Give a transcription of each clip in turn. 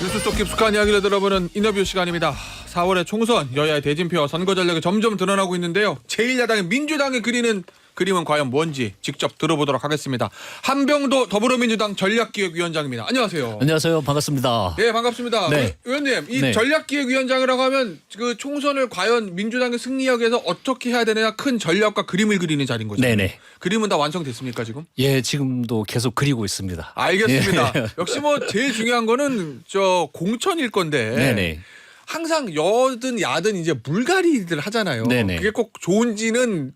뉴스 속 깊숙한 이야기를 들어보는 인터뷰 시간입니다. 4월의 총선, 여야의 대진표와 선거 전략이 점점 드러나고 있는데요. 제1야당의 민주당이 그리는 그림은 과연 뭔지 직접 들어보도록 하겠습니다. 한병도 더불어민주당 전략기획위원장입니다. 안녕하세요. 안녕하세요. 반갑습니다. 네, 반갑습니다. 네. 의원님, 이 네. 전략기획위원장이라고 하면 그 총선을 과연 민주당이 승리하기 위해서 어떻게 해야 되느냐 큰 전략과 그림을 그리는 자리인 거죠. 네네. 그림은 다 완성됐습니까 지금? 예, 지금도 계속 그리고 있습니다. 알겠습니다. 예. 역시 뭐 제일 중요한 거는 저 공천일 건데. 네네. 항상 여든 야든 이제 물갈이들 하잖아요. 네네. 그게 꼭 좋은지는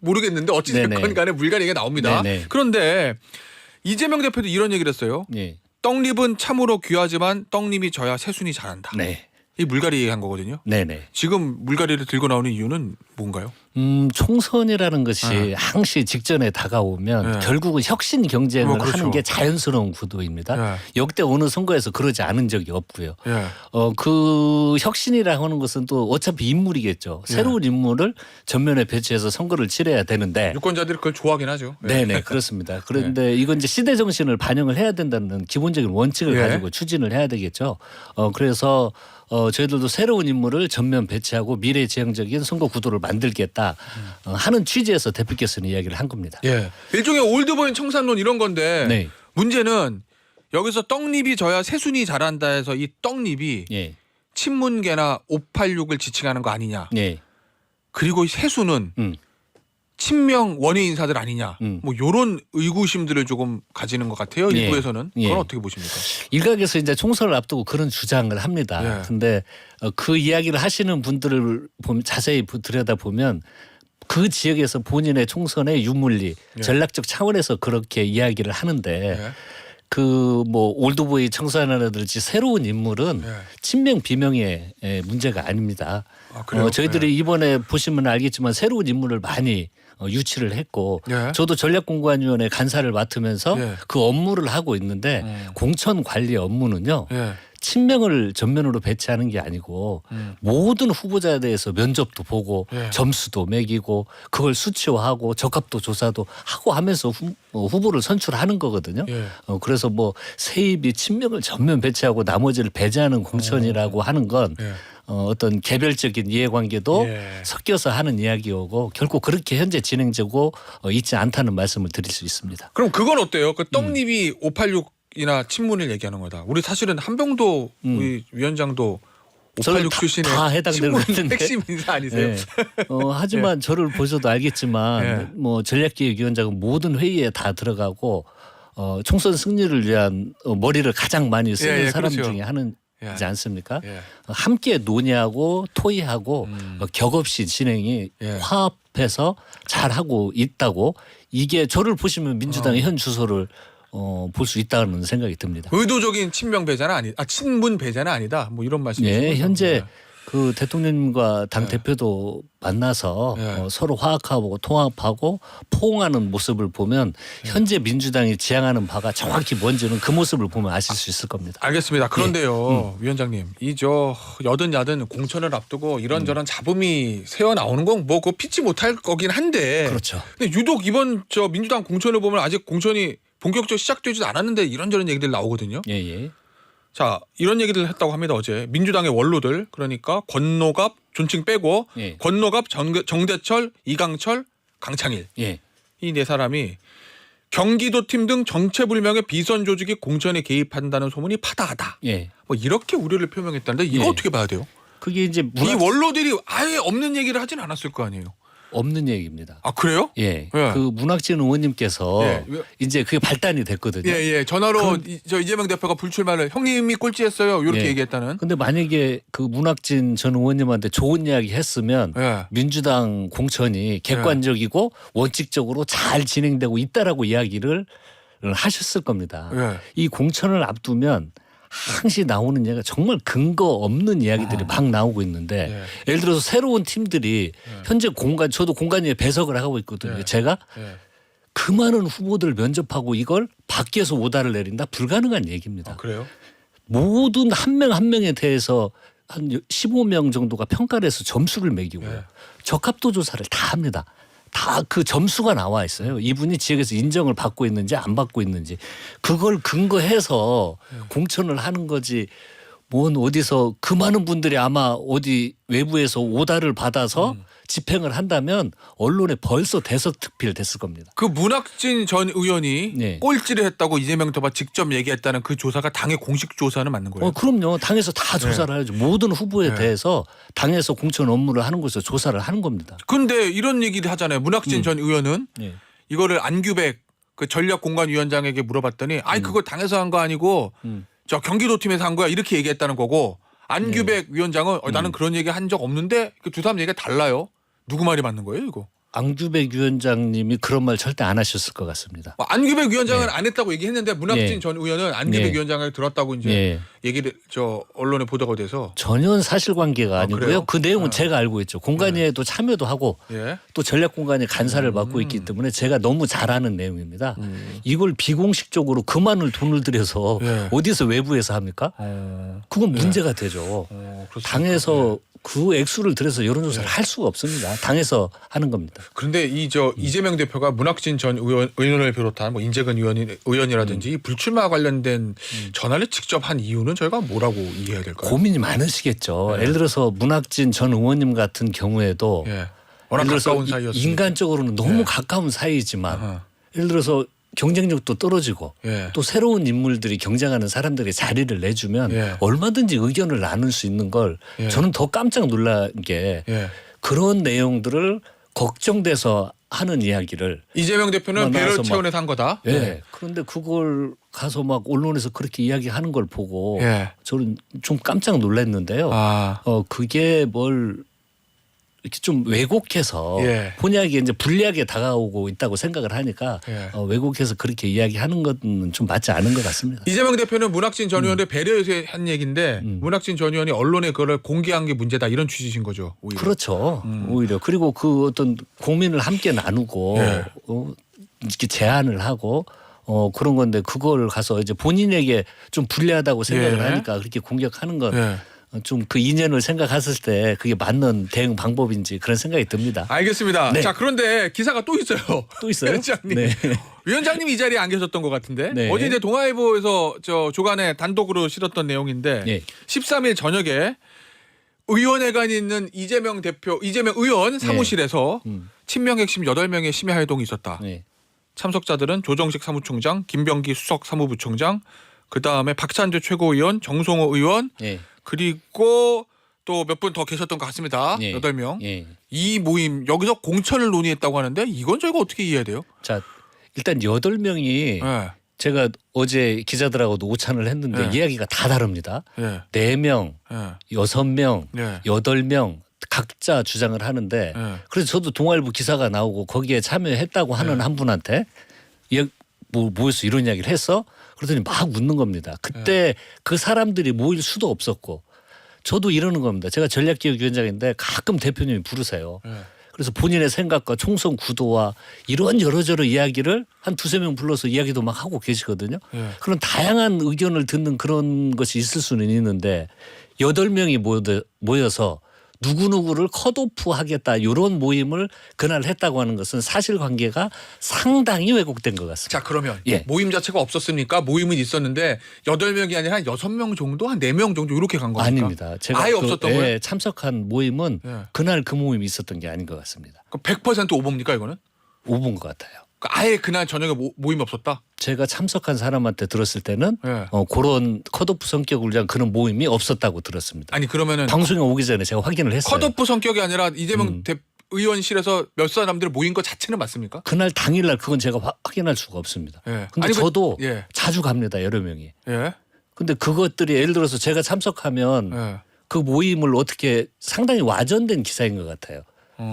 모르겠는데 어찌 네네. 됐건 간에 물갈이 얘기가 나옵니다. 네네. 그런데 이재명 대표도 이런 얘기를 했어요. 예. 떡잎은 참으로 귀하지만 떡잎이 져야 새순이 자란다. 네. 이 물갈이 한 거거든요. 네네. 지금 물갈이를 들고 나오는 이유는 뭔가요? 총선이라는 것이 네. 항시 직전에 다가오면 네. 결국은 혁신 경쟁을 그렇죠. 하는 게 자연스러운 구도입니다. 네. 역대 어느 선거에서 그러지 않은 적이 없고요. 예. 그 혁신이라고 하는 것은 또 어차피 인물이겠죠. 새로운 인물을 전면에 배치해서 선거를 치러야 되는데. 유권자들이 그걸 좋아하긴 하죠. 예. 네네 그렇습니다. 그런데 이건 이제 시대 정신을 반영을 해야 된다는 기본적인 원칙을 예. 가지고 추진을 해야 되겠죠. 그래서 저희들도 새로운 인물을 전면 배치하고 미래지향적인 선거 구도를 만들겠다 하는 취지에서 대표께서는 이야기를 한 겁니다. 예. 일종의 올드보인 청산론 이런 건데 네. 문제는 여기서 떡잎이 져야 새순이 자란다 해서 이 떡잎이 예. 친문계나 586을 지칭하는 거 아니냐. 예. 그리고 이 새순은 음. 친명 원외 인사들 아니냐. 음. 뭐 이런 의구심들을 조금 가지는 것 같아요. 예. 일부에서는. 예. 그건 어떻게 보십니까? 일각에서 이제 총선을 앞두고 그런 주장을 합니다. 예. 근데 그 이야기를 하시는 분들을 보면 자세히 들여다보면 그 지역에서 본인의 총선의 유물리 예. 전략적 차원에서 그렇게 이야기를 하는데 예. 그 뭐 올드보이 청소년이라든지 새로운 인물은 예. 친명 비명의 문제가 아닙니다. 아, 그래요? 저희들이 이번에 보시면 알겠지만 새로운 인물을 많이 유치를 했고 예. 저도 전략공관위원회 간사를 맡으면서 예. 그 업무를 하고 있는데 공천 관리 업무는요. 예. 친명을 전면으로 배치하는 게 아니고 모든 후보자에 대해서 면접도 보고 예. 점수도 매기고 그걸 수치화하고 적합도 조사도 하고 하면서 후보를 선출하는 거거든요. 예. 그래서 뭐 세입이 친명을 전면 배치하고 나머지를 배제하는 공천이라고 하는 건 예. 어떤 개별적인 이해관계도 예. 섞여서 하는 이야기이고 결코 그렇게 현재 진행되고 있지 않다는 말씀을 드릴 수 있습니다. 그럼 그건 어때요? 그 떡잎이 586이나 친문을 얘기하는 거다. 우리 사실은 한병도 우리 위원장도 586 출신의 다 해당되는 것 친문 같은데. 핵심 인사 아니세요? 네. 하지만 저를 보셔도 알겠지만 예. 뭐 전략기획위원장은 모든 회의에 다 들어가고 총선 승리를 위한 머리를 가장 많이 쓰는 예, 사람 그렇죠. 중에 하나이지 예. 않습니까? 예. 함께 논의하고 토의하고 격없이 진행이 예. 화합해서 잘하고 있다고 이게 저를 보시면 민주당의 현 주소를 볼 수 있다는 생각이 듭니다. 의도적인 친명 배제는 친문 배제는 아니다. 뭐 이런 말씀이시죠? 예, 현재 그 대통령님과 당 대표도 만나서 예. 서로 화합하고 통합하고 포옹하는 모습을 보면 현재 민주당이 지향하는 바가 정확히 뭔지는 그 모습을 보면 아실 수 있을 겁니다. 알겠습니다. 그런데요, 위원장님, 이 저 여든 야든 공천을 앞두고 이런저런 잡음이 새어 나오는 건 뭐 그거 피치 못할 거긴 한데. 그렇죠. 근데 유독 이번 저 민주당 공천을 보면 아직 공천이 본격적으로 시작되지도 않았는데 이런저런 얘기들 나오거든요. 예, 예. 자, 이런 얘기를 했다고 합니다. 어제 민주당의 원로들 그러니까 권노갑 존칭 빼고 예. 권노갑 정대철 이강철 강창일 예. 이 네 사람이 경기도팀 등 정체불명의 비선 조직이 공천에 개입한다는 소문이 파다하다. 예. 뭐 이렇게 우려를 표명했다는데 이거 예. 어떻게 봐야 돼요? 그게 이제 이 원로들이 아예 없는 얘기를 하진 않았을 거 아니에요. 없는 얘기입니다. 아 그래요? 예. 예. 그 문학진 의원님께서 예. 이제 그게 발단이 됐거든요. 예. 전화로 저 이재명 대표가 불출마를 형님이 꼴찌했어요. 이렇게 예. 얘기했다는. 근데 만약에 그 문학진 전 의원님한테 좋은 이야기 했으면 예. 민주당 공천이 객관적이고 원칙적으로 잘 진행되고 있다라고 이야기를 하셨을 겁니다. 예. 이 공천을 앞두면 항시 나오는 얘기가 정말 근거 없는 이야기들이 막 나오고 있는데 예를 들어서 새로운 팀들이 현재 저도 공간위에 배석을 하고 있거든요. 예. 제가 예. 그 많은 후보들 면접하고 이걸 밖에서 오다를 내린다 불가능한 얘기입니다. 아, 그래요? 모든 한 명 한 명에 대해서 한 15명 정도가 평가를 해서 점수를 매기고요. 네. 적합도 조사를 다 합니다. 다 그 점수가 나와 있어요. 이분이 지역에서 인정을 받고 있는지 안 받고 있는지 그걸 근거해서 공천을 하는 거지 뭔 어디서 그 많은 분들이 아마 어디 외부에서 오다를 받아서 집행을 한다면 언론에 벌써 대서특필 됐을 겁니다. 그 문학진 전 의원이 네. 꼴찌를 했다고 이재명 대표가 직접 얘기했다는 그 조사가 당의 공식 조사는 맞는 거예요? 그럼요. 당에서 다 조사를 하죠. 모든 후보에 네. 대해서 당에서 공천 업무를 하는 곳에서 조사를 하는 겁니다. 근데 이런 얘기를 하잖아요. 문학진 전 의원은 네. 이거를 안규백 그 전략공관위원장에게 물어봤더니 아이 그거 당에서 한 거 아니고 저 경기도팀에서 한 거야 이렇게 얘기했다는 거고 안규백 위원장은 나는 그런 얘기 한 적 없는데 그 두 사람 얘기가 달라요. 누구 말이 맞는 거예요 이거? 안규백 위원장님이 그런 말 절대 안 하셨을 것 같습니다. 안규백 위원장은 안 했다고 얘기했는데 문학진 네. 전 의원은 안규백 네. 위원장을 들었다고 이제 네. 얘기를 저 언론에 보도가 돼서 전혀 사실관계가 아니고요. 그래요? 그 내용은 제가 알고 있죠. 공간위에도 참여도 하고 예. 또 전략공간의 간사를 맡고 있기 때문에 제가 너무 잘 아는 내용입니다. 이걸 비공식적으로 그 많은 돈을 들여서 예. 어디서 외부에서 합니까? 그건 문제가 되죠. 그렇습니까? 당에서 그 액수를 들여서 여론조사를 할 수가 없습니다. 당에서 하는 겁니다. 그런데 이재명 대표가 문학진 전 의원을 비롯한 뭐 인재근 의원이라든지 이 불출마 관련된 전화를 직접 한 이유는 저희가 뭐라고 이해해야 될까요? 고민이 많으시겠죠. 네. 예를 들어서 문학진 전 의원님 같은 경우에도 예. 워낙 예를 들어서 가까운 사이였으니까. 인간적으로는 너무 네. 가까운 사이지만 아하. 예를 들어서 경쟁력도 떨어지고 예. 또 새로운 인물들이 경쟁하는 사람들이 자리를 내주면 예. 얼마든지 의견을 나눌 수 있는 걸 예. 저는 더 깜짝 놀란 게 예. 그런 내용들을 걱정돼서 하는 이야기를 이재명 대표는 나와서 배럴 막- 차원에서 한 거다. 예. 그런데 그걸 가서 막 언론에서 그렇게 이야기하는 걸 보고 예. 저는 좀 깜짝 놀랐는데요. 아. 그게 뭘 이렇게 좀 왜곡해서 예. 본의하게 이제 불리하게 다가오고 있다고 생각을 하니까 예. 왜곡해서 그렇게 이야기하는 것은 좀 맞지 않은 것 같습니다. 이재명 대표는 문학진 전 의원을 배려해서 한 얘기인데 문학진 전 의원이 언론에 그걸 공개한 게 문제다 이런 취지신 거죠. 오히려. 그렇죠. 오히려 그리고 그 어떤 고민을 함께 나누고 예. 이렇게 제안을 하고 그런 건데 그걸 가서 이제 본인에게 좀 불리하다고 생각을 예. 하니까 그렇게 공격하는 건 예. 좀 그 인연을 생각했을 때 그게 맞는 대응 방법인지 그런 생각이 듭니다. 알겠습니다. 네. 자 그런데 기사가 또 있어요. 또 있어요? 위원장님. 네. 위원장님이 이 자리에 안 계셨던 것 같은데 네. 어제 이제 동아일보에서 저 조간에 단독으로 실었던 내용인데 네. 13일 저녁에 의원회관이 있는 이재명 의원 사무실에서 친명 핵심 8명의 심야 회동이 있었다. 네. 참석자들은 조정식 사무총장, 김병기 수석 사무부총장, 그 다음에 박찬주 최고위원, 정성호 의원, 네. 그리고 또 몇 분 더 계셨던 것 같습니다. 예. 8명. 예. 이 모임 여기서 공천을 논의했다고 하는데 이건 저희가 어떻게 이해해야 돼요? 자, 일단 8명이 예. 제가 어제 기자들하고도 오찬을 했는데 네. 이야기가 다 다릅니다. 예. 4명, 예. 6명, 예. 8명 각자 주장을 하는데 예. 그래서 저도 동아일보 기사가 나오고 거기에 참여했다고 하는 한 분한테 모여서 이런 이야기를 했어? 그러더니 막 웃는 겁니다. 그때 그 사람들이 모일 수도 없었고 저도 이러는 겁니다. 제가 전략기획위원장인데 가끔 대표님이 부르세요. 예. 그래서 본인의 생각과 총선 구도와 이런 여러저러 이야기를 한 2-3명 불러서 이야기도 막 하고 계시거든요. 예. 그런 다양한 의견을 듣는 그런 것이 있을 수는 있는데 8명이 모여서 누구누구를 컷오프 하겠다 이런 모임을 그날 했다고 하는 것은 사실관계가 상당히 왜곡된 것 같습니다. 자 그러면 예. 모임 자체가 없었습니까? 모임은 있었는데 8명이 아니라 한 6명 정도? 한 4명 정도 이렇게 간 겁니까? 아닙니다. 제가 아예 없었던 거예요? 참석한 모임은 예. 그날 그 모임이 있었던 게 아닌 것 같습니다. 그럼 100% 오보입니까 이거는? 5분 것 같아요. 아예 그날 저녁에 모임 없었다? 제가 참석한 사람한테 들었을 때는 예. 그런 컷오프 성격을 위한 그런 모임이 없었다고 들었습니다. 아니 그러면은 방송에 오기 전에 제가 확인을 했어요. 컷오프 성격이 아니라 이재명 의원실에서 몇 사람들 모인 것 자체는 맞습니까? 그날 당일날 그건 제가 확인할 수가 없습니다. 예. 근데 아니, 저도 예. 자주 갑니다. 여러 명이. 예. 근데 그것들이 예를 들어서 제가 참석하면 예. 그 모임을 어떻게 상당히 와전된 기사인 것 같아요.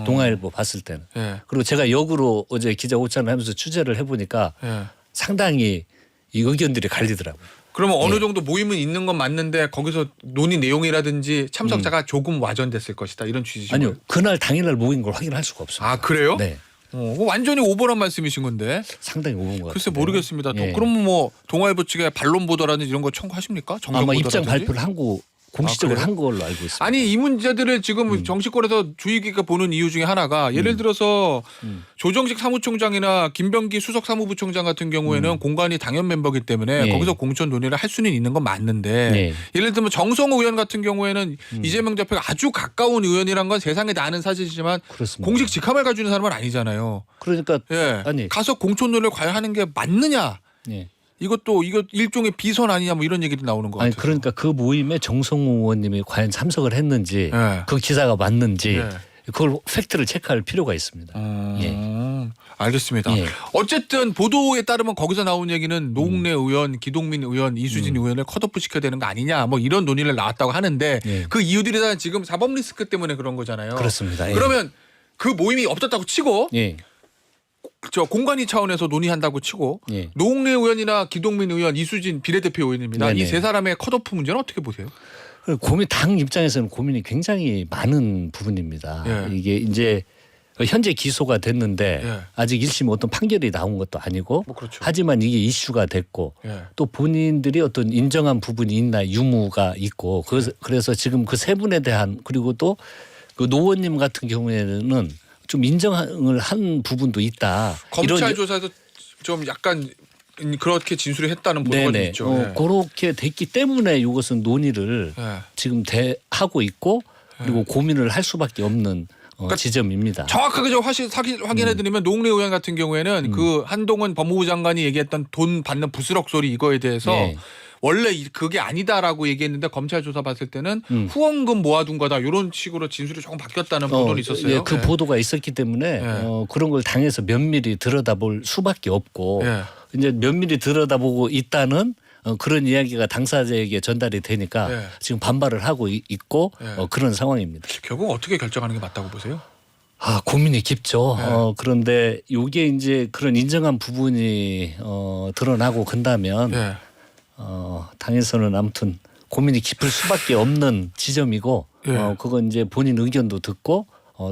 동아일보 봤을 때는. 예. 그리고 제가 역으로 어제 기자 오찬을 하면서 취재를 해보니까 예. 상당히 이 의견들이 갈리더라고요. 그러면 어느 정도 모임은 있는 건 맞는데 거기서 논의 내용이라든지 참석자가 조금 와전됐을 것이다 이런 취지죠. 아니요. 그날 당일날 모인 걸 확인할 수가 없습니다. 아 그래요? 네. 완전히 오버란 말씀이신 건데. 상당히 오은 것 같아요. 글쎄 모르겠습니다. 예. 그럼 뭐 동아일보 측에 반론 보도라든지 이런 거 청구하십니까? 정정 아마 보도라든지? 입장 발표를 하고 공식적으로 그래요? 한 걸로 알고 있습니다. 아니 이 문제들을 지금 정치권에서 주의 깊게 보는 이유 중에 하나가 예를 들어서 조정식 사무총장이나 김병기 수석 사무부총장 같은 경우에는 공관위 당연 멤버이기 때문에 네. 거기서 공천 논의를 할 수는 있는 건 맞는데 네. 예를 들면 정성호 의원 같은 경우에는 이재명 대표가 아주 가까운 의원이란 건 세상에 다 아는 사실이지만 그렇습니다. 공식 직함을 가지고 있는 사람은 아니잖아요. 그러니까 예. 아니. 가서 공천 논의를 과연 하는 게 맞느냐? 예. 이거 일종의 비선 아니냐 뭐 이런 얘기도 나오는 것 아니 같아요. 그러니까 그 모임에 정성호 의원님이 과연 참석을 했는지 예. 그 기사가 맞는지 예. 그걸 팩트를 체크할 필요가 있습니다. 알겠습니다. 예. 어쨌든 보도에 따르면 거기서 나온 얘기는 노웅래 의원, 기동민 의원, 이수진 의원을 컷오프 시켜야 되는 거 아니냐 뭐 이런 논의를 나왔다고 하는데 예. 그 이유들이 다 지금 사법 리스크 때문에 그런 거잖아요. 그렇습니다. 예. 그러면 그 모임이 없었다고 치고 예. 저 공관위 차원에서 논의한다고 치고 예. 노웅래 의원이나 기동민 의원, 이수진 비례대표 의원입니다. 네네. 이 세 사람의 컷오프 문제는 어떻게 보세요? 당 입장에서는 고민이 굉장히 많은 부분입니다. 예. 이게 이제 현재 기소가 됐는데 예. 아직 1심 어떤 판결이 나온 것도 아니고 뭐 그렇죠. 하지만 이게 이슈가 됐고 예. 또 본인들이 어떤 인정한 부분이 있나 유무가 있고 그래서 지금 그 세 분에 대한 그리고 또 그 노원님 같은 경우에는 좀 인정을 한 부분도 있다. 검찰 이런 조사에서 좀 약간 그렇게 진술을 했다는 보도가 좀 네네. 있죠. 예. 그렇게 됐기 때문에 이것은 논의를 예. 지금 하고 있고 그리고 고민을 할 수밖에 없는 지점입니다. 정확하게 좀 확인해드리면 노웅래 의원 같은 경우에는 그 한동훈 법무부 장관이 얘기했던 돈 받는 부스럭 소리 이거에 대해서 예. 원래 그게 아니다라고 얘기했는데 검찰 조사 봤을 때는 후원금 모아둔 거다 이런 식으로 진술이 조금 바뀌었다는 보도는 있었어요. 예, 그 예. 보도가 있었기 때문에 예. 그런 걸 당해서 면밀히 들여다볼 수밖에 없고 예. 이제 면밀히 들여다보고 있다는 그런 이야기가 당사자에게 전달이 되니까 예. 지금 반발을 하고 있고 예. 그런 상황입니다. 결국 어떻게 결정하는 게 맞다고 보세요? 고민이 깊죠. 네. 그런데 이게 이제 그런 인정한 부분이 드러나고 간다면 예. 당에서는 아무튼 고민이 깊을 수밖에 없는 지점이고 예. 그건 이제 본인 의견도 듣고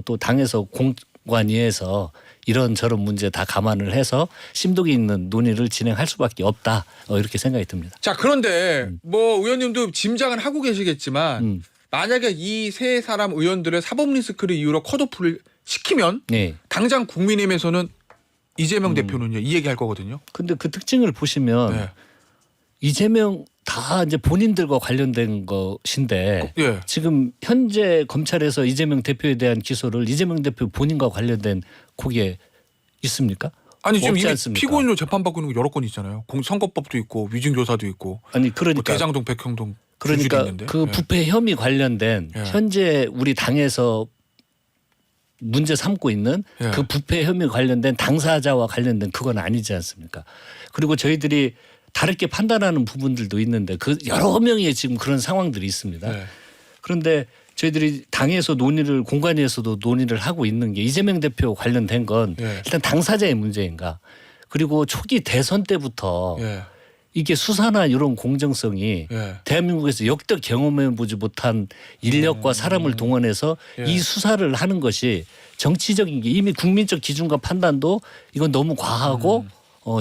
또 당에서 공관위에서 이런저런 문제 다 감안을 해서 심도기 있는 논의를 진행할 수밖에 없다 이렇게 생각이 듭니다. 자 그런데 뭐 의원님도 짐작은 하고 계시겠지만 만약에 이 세 사람 의원들의 사법 리스크를 이유로 컷오프를 시키면 네. 당장 국민의힘에서는 이재명 대표는요 이 얘기할 거거든요. 근데 그 특징을 보시면 네. 이재명 다 이제 본인들과 관련된 것인데 예. 지금 현재 검찰에서 이재명 대표에 대한 기소를 이재명 대표 본인과 관련된 거기에 있습니까? 아니 지금 없지 이미 않습니까? 피고인으로 재판받고 있는 거 여러 건 있잖아요. 선거법도 있고 위증교사도 있고 아니 뭐 그러니까 대장동, 백형동 그러니까 있는데. 그 예. 부패 혐의 관련된 예. 현재 우리 당에서 문제 삼고 있는 예. 그 부패 혐의 관련된 당사자와 관련된 그건 아니지 않습니까? 그리고 저희들이 다르게 판단하는 부분들도 있는데 그 여러 명의 지금 그런 상황들이 있습니다. 예. 그런데 저희들이 당에서 논의를 공관위에서도 논의를 하고 있는 게 이재명 대표 관련된 건 예. 일단 당사자의 문제인가 그리고 초기 대선 때부터 예. 이게 수사나 이런 공정성이 예. 대한민국에서 역대 경험해보지 못한 인력과 사람을 동원해서 예. 이 수사를 하는 것이 정치적인 게 이미 국민적 기준과 판단도 이건 너무 과하고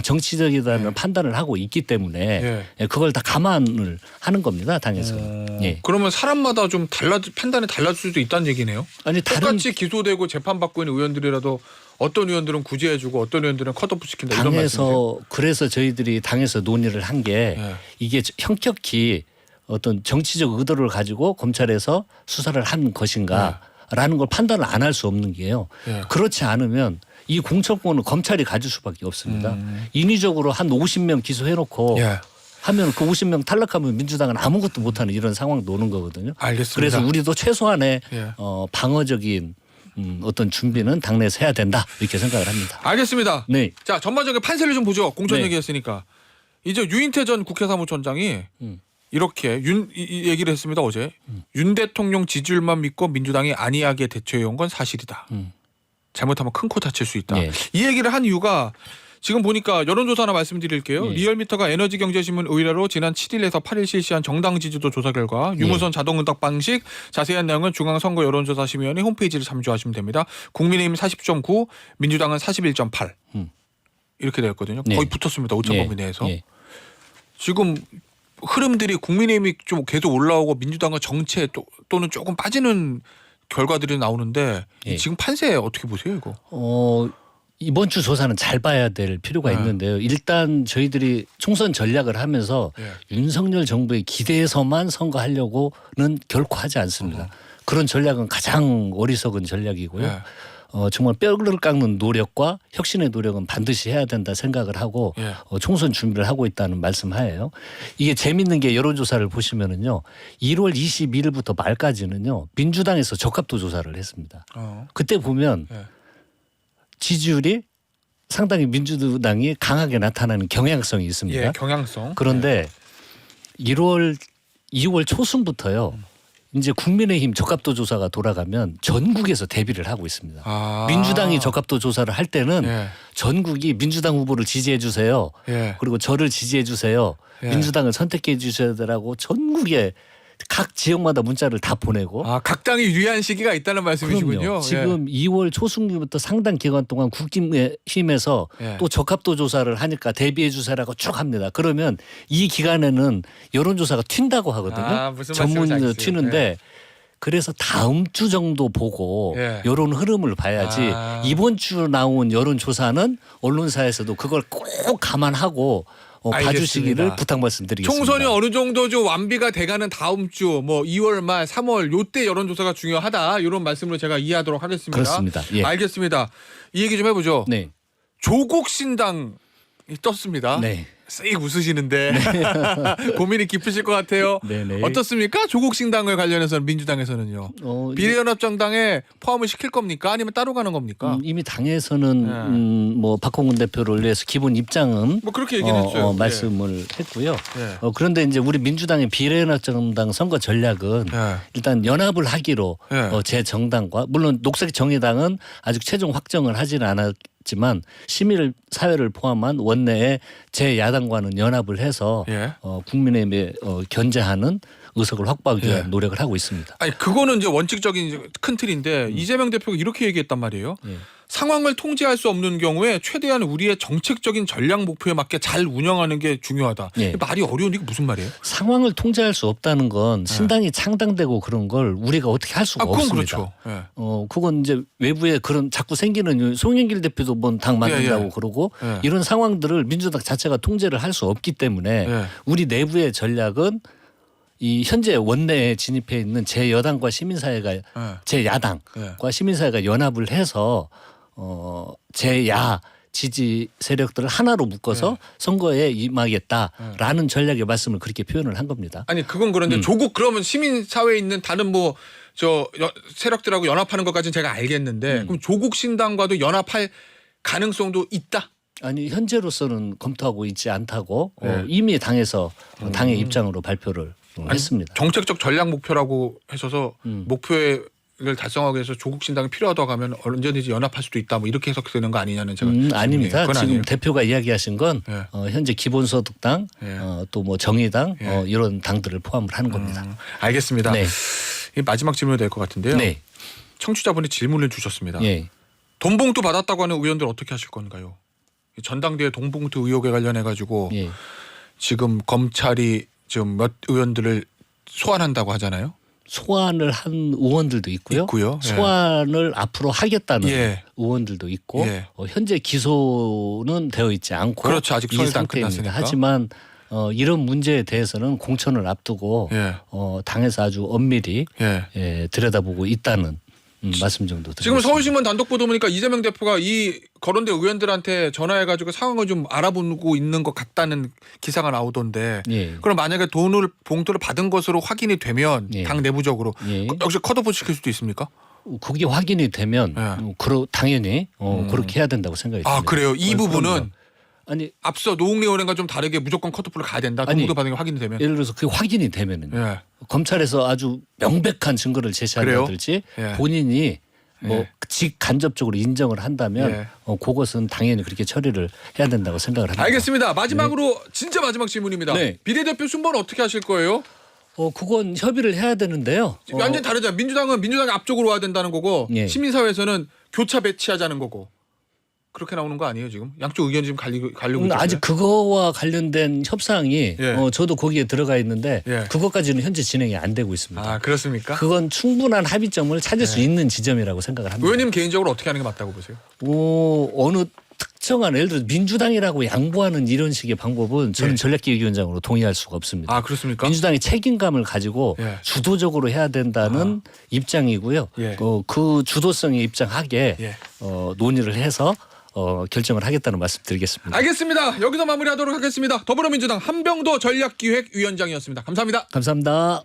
정치적이라는 판단을 하고 있기 때문에 예. 그걸 다 감안을 하는 겁니다 당에서. 예. 그러면 사람마다 좀 판단이 달라질 수도 있다는 얘기네요. 아니 다른 똑같이 기소되고 재판받고 있는 의원들이라도 어떤 의원들은 구제해주고 어떤 의원들은 컷오프 시킨다 이런 말씀이세요? 당에서 그래서 저희들이 당에서 논의를 한 게 예. 이게 형격히 어떤 정치적 의도를 가지고 검찰에서 수사를 한 것인가라는 걸 판단을 안 할 수 없는 게요. 예. 그렇지 않으면 이 공천권은 검찰이 가질 수밖에 없습니다. 인위적으로 한 50명 기소해놓고 예. 하면 그 50명 탈락하면 민주당은 아무것도 못하는 이런 상황도 오는 거거든요. 알겠습니다. 그래서 우리도 최소한의 예. 방어적인 어떤 준비는 당내에서 해야 된다 이렇게 생각을 합니다. 알겠습니다. 네. 자 전반적인 판세를 좀 보죠. 공천 네. 얘기했으니까 이제 유인태 전 국회 사무총장이 이렇게 이 얘기를 했습니다 어제. 윤 대통령 지지율만 믿고 민주당이 안이하게 대처해온 건 사실이다. 잘못하면 큰 코 다칠 수 있다. 예. 이 얘기를 한 이유가 지금 보니까 여론조사 하나 말씀드릴게요. 예. 리얼미터가 에너지경제신문 의뢰로 지난 7일에서 8일 실시한 정당 지지도 조사 결과 유무선 자동응답 방식 자세한 내용은 중앙선거 여론조사심의원회 홈페이지를 참조하시면 됩니다. 국민의힘 40.9 민주당은 41.8 이렇게 되었거든요. 예. 거의 붙었습니다. 오차 범위 내에서. 예. 지금 흐름들이 국민의힘이 좀 계속 올라오고 민주당과 정체 또는 조금 빠지는 결과들이 나오는데 예. 지금 판세 어떻게 보세요 이거? 이번 주 조사는 잘 봐야 될 필요가 있는데요. 일단 저희들이 총선 전략을 하면서 윤석열 정부에 기대해서만 선거하려고는 결코 하지 않습니다. 그런 전략은 가장 어리석은 전략이고요. 정말 뼈를 깎는 노력과 혁신의 노력은 반드시 해야 된다 생각을 하고 총선 준비를 하고 있다는 말씀하에요. 이게 재밌는 게 여론조사를 보시면은요. 1월 22일부터 말까지는요. 민주당에서 적합도 조사를 했습니다. 그때 보면 지지율이 상당히 민주당이 강하게 나타나는 경향성이 있습니다. 예, 경향성. 그런데 2월 초순부터요. 이제 국민의힘 적합도 조사가 돌아가면 전국에서 대비를 하고 있습니다. 민주당이 적합도 조사를 할 때는 전국이 민주당 후보를 지지해 주세요. 그리고 저를 지지해 주세요. 민주당을 선택해 주셔야 되라고 전국에 각 지역마다 문자를 다 보내고 각 당이 유리한 시기가 있다는 말씀이시군요. 그럼요. 지금 2월 초순부터 상당 기간 동안 국힘에서 또 적합도 조사를 하니까 대비해 주세요라고 쭉 합니다. 그러면 이 기간에는 여론조사가 튄다고 하거든요. 무슨 전문으로 튀는데 그래서 다음 주 정도 보고 여론 흐름을 봐야지 이번 주 나온 여론조사는 언론사에서도 그걸 꼭 감안하고 봐주시기를 부탁 말씀드리겠습니다. 총선이 어느 정도 좀 완비가 돼가는 다음 주 뭐 2월 말 3월 요때 여론조사가 중요하다 이런 말씀으로 제가 이해하도록 하겠습니다. 그렇습니다. 예. 알겠습니다. 이 얘기 좀 해보죠. 네. 조국 신당이 떴습니다. 네. 쓱 웃으시는데 고민이 깊으실 것 같아요. 네네. 어떻습니까? 조국 신당을 관련해서는 민주당에서는요. 비례연합정당에 포함을 시킬 겁니까? 아니면 따로 가는 겁니까? 이미 당에서는 뭐 박홍근 대표를 위해서 기본 입장은 뭐 그렇게 얘기는 했어요. 말씀을 했고요. 그런데 이제 우리 민주당의 비례연합정당 선거 전략은 일단 연합을 하기로 제 정당과 물론 녹색정의당은 아직 최종 확정을 하지는 않았지만 시민 사회를 포함한 원내에 제 야당과는 연합을 해서 국민의힘에 견제하는 의석을 확보하기 위한 노력을 하고 있습니다. 아니 그거는 이제 원칙적인 이제 큰 틀인데 이재명 대표가 이렇게 얘기했단 말이에요. 상황을 통제할 수 없는 경우에 최대한 우리의 정책적인 전략 목표에 맞게 잘 운영하는 게 중요하다. 말이 어려운데 이게 무슨 말이에요? 상황을 통제할 수 없다는 건 신당이 창당되고 그런 걸 우리가 어떻게 할 수가 그건 없습니다. 그렇죠. 그건 이제 외부에 그런 자꾸 생기는 송영길 대표도 뭔 당 만든다고 그러고 이런 상황들을 민주당 자체가 통제를 할 수 없기 때문에 우리 내부의 전략은 이 현재 원내에 진입해 있는 제 여당과 시민사회가 제 야당과 시민사회가 연합을 해서 제야 지지 세력들을 하나로 묶어서 선거에 임하겠다라는 전략의 말씀을 그렇게 표현을 한 겁니다. 아니 그건 그런데 조국 그러면 시민 사회에 있는 다른 뭐 세력들하고 연합하는 것까지는 제가 알겠는데 그럼 조국 신당과도 연합할 가능성도 있다? 아니 현재로서는 검토하고 있지 않다고 이미 당에서 당의 입장으로 발표를 했습니다. 정책적 전략 목표라고 하셔서 목표를 달성하기 위해서 조국 신당이 필요하다고 하면 언제든지 연합할 수도 있다 뭐 이렇게 해석되는 거 아니냐는 제가 아닙니다. 지금 아니에요. 대표가 이야기하신 건 현재 기본소득당 또 뭐 정의당 이런 당들을 포함을 하는 겁니다. 알겠습니다. 네. 마지막 질문이 될 것 같은데요. 네. 청취자분이 질문을 주셨습니다. 예. 돈봉투 받았다고 하는 의원들 어떻게 하실 건가요? 전당대회 돈봉투 의혹에 관련해 가지고 지금 검찰이 지금 몇 의원들을 소환한다고 하잖아요. 소환을 한 의원들도 있고요. 소환을 앞으로 하겠다는 의원들도 있고 현재 기소는 되어 있지 않고 그렇죠. 아직 소환이 안 끝났으니까. 하지만 이런 문제에 대해서는 공천을 앞두고 당에서 아주 엄밀히 들여다보고 있다는 말씀 정도 드리겠습니다. 지금 서울신문 단독 보도 보니까 이재명 대표가 이 거론된 의원들한테 전화해가지고 상황을 좀 알아보고 있는 것 같다는 기사가 나오던데 그럼 만약에 봉투를 받은 것으로 확인이 되면 당 내부적으로 역시 컷오프 시킬 수도 있습니까? 그게 확인이 되면 당연히 그렇게 해야 된다고 생각이 듭니다. 아 그래요? 이 부분은 그럼요. 아니 앞서 노웅래 의원과 좀 다르게 무조건 컷오프를 가야 된다. 돈봉투 받은 게 확인이 되면. 예를 들어서 그게 확인이 되면은요. 검찰에서 아주 명백한 증거를 제시한다든지 본인이 뭐 직간접적으로 인정을 한다면 그것은 당연히 그렇게 처리를 해야 된다고 생각을 합니다. 알겠습니다. 마지막으로 진짜 마지막 질문입니다. 비례대표 순번은 어떻게 하실 거예요? 그건 협의를 해야 되는데요. 완전히 다르잖아요. 민주당은 민주당이 앞쪽으로 와야 된다는 거고 시민사회에서는 교차 배치하자는 거고. 그렇게 나오는 거 아니에요 지금? 양쪽 의견이 지금 갈리고 있잖아요. 아직 그거와 관련된 협상이 예. 저도 거기에 들어가 있는데 예. 그것까지는 현재 진행이 안 되고 있습니다. 아 그렇습니까? 그건 충분한 합의점을 찾을 수 있는 지점이라고 생각을 합니다. 의원님 개인적으로 어떻게 하는 게 맞다고 보세요? 어느 특정한 예를 들어 민주당이라고 양보하는 이런 식의 방법은 저는 예. 전략기획위원장으로 동의할 수가 없습니다. 아 그렇습니까? 민주당이 책임감을 가지고 예. 주도적으로 해야 된다는 입장이고요. 예. 그 주도성에 입장하게 예. 논의를 해서 결정을 하겠다는 말씀드리겠습니다. 알겠습니다. 여기서 마무리하도록 하겠습니다. 더불어민주당 한병도 전략기획위원장이었습니다. 감사합니다. 감사합니다.